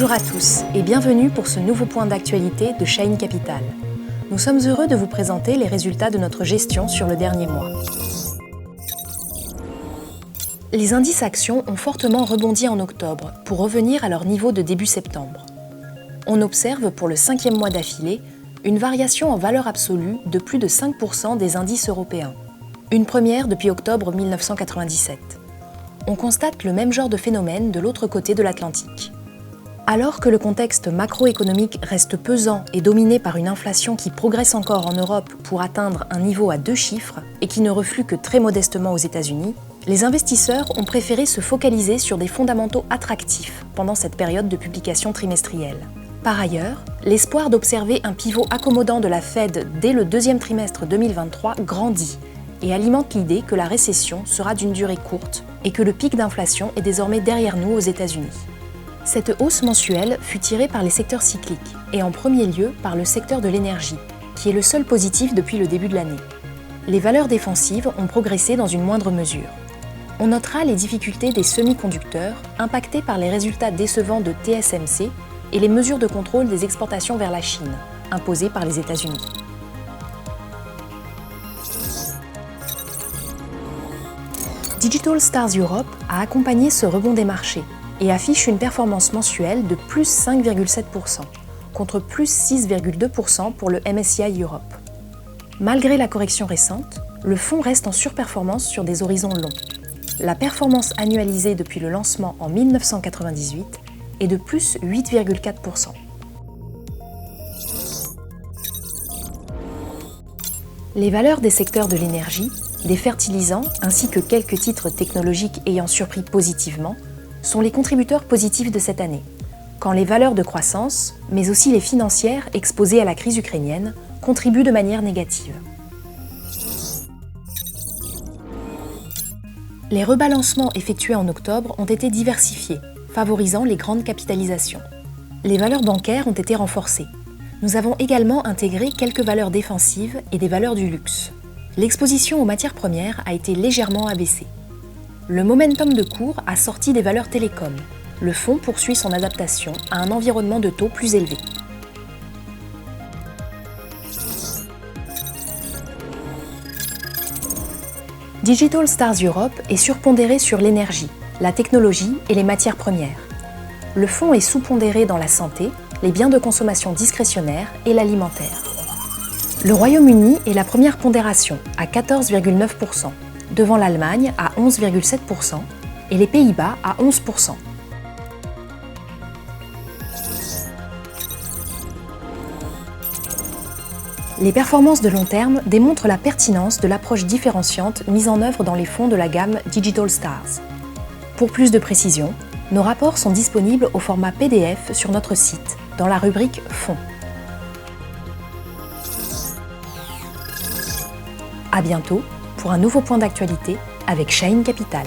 Bonjour à tous et bienvenue pour ce nouveau point d'actualité de Shaheen Capital. Nous sommes heureux de vous présenter les résultats de notre gestion sur le dernier mois. Les indices actions ont fortement rebondi en octobre pour revenir à leur niveau de début septembre. On observe pour le 5e mois d'affilée une variation en valeur absolue de plus de 5% des indices européens, une première depuis octobre 1997. On constate le même genre de phénomène de l'autre côté de l'Atlantique. Alors que le contexte macroéconomique reste pesant et dominé par une inflation qui progresse encore en Europe pour atteindre un niveau à 2 chiffres et qui ne reflue que très modestement aux États-Unis, les investisseurs ont préféré se focaliser sur des fondamentaux attractifs pendant cette période de publication trimestrielle. Par ailleurs, l'espoir d'observer un pivot accommodant de la Fed dès le deuxième trimestre 2023 grandit et alimente l'idée que la récession sera d'une durée courte et que le pic d'inflation est désormais derrière nous aux États-Unis. Cette hausse mensuelle fut tirée par les secteurs cycliques et en premier lieu par le secteur de l'énergie, qui est le seul positif depuis le début de l'année. Les valeurs défensives ont progressé dans une moindre mesure. On notera les difficultés des semi-conducteurs impactés par les résultats décevants de TSMC et les mesures de contrôle des exportations vers la Chine, imposées par les États-Unis. Digital Stars Europe a accompagné ce rebond des marchés et affiche une performance mensuelle de plus 5,7%, contre plus 6,2% pour le MSCI Europe. Malgré la correction récente, le fonds reste en surperformance sur des horizons longs. La performance annualisée depuis le lancement en 1998 est de plus 8,4%. Les valeurs des secteurs de l'énergie, des fertilisants ainsi que quelques titres technologiques ayant surpris positivement sont les contributeurs positifs de cette année, quand les valeurs de croissance, mais aussi les financières exposées à la crise ukrainienne, contribuent de manière négative. Les rebalancements effectués en octobre ont été diversifiés, favorisant les grandes capitalisations. Les valeurs bancaires ont été renforcées. Nous avons également intégré quelques valeurs défensives et des valeurs du luxe. L'exposition aux matières premières a été légèrement abaissée. Le momentum de cours a sorti des valeurs télécom. Le fonds poursuit son adaptation à un environnement de taux plus élevé. Digital Stars Europe est surpondéré sur l'énergie, la technologie et les matières premières. Le fonds est sous-pondéré dans la santé, les biens de consommation discrétionnaire et l'alimentaire. Le Royaume-Uni est la première pondération, à 14,9%, devant l'Allemagne à 11,7% et les Pays-Bas à 11%. Les performances de long terme démontrent la pertinence de l'approche différenciante mise en œuvre dans les fonds de la gamme Digital Stars. Pour plus de précision, nos rapports sont disponibles au format PDF sur notre site, dans la rubrique Fonds. À bientôt pour un nouveau point d'actualité avec Shaheen Capital.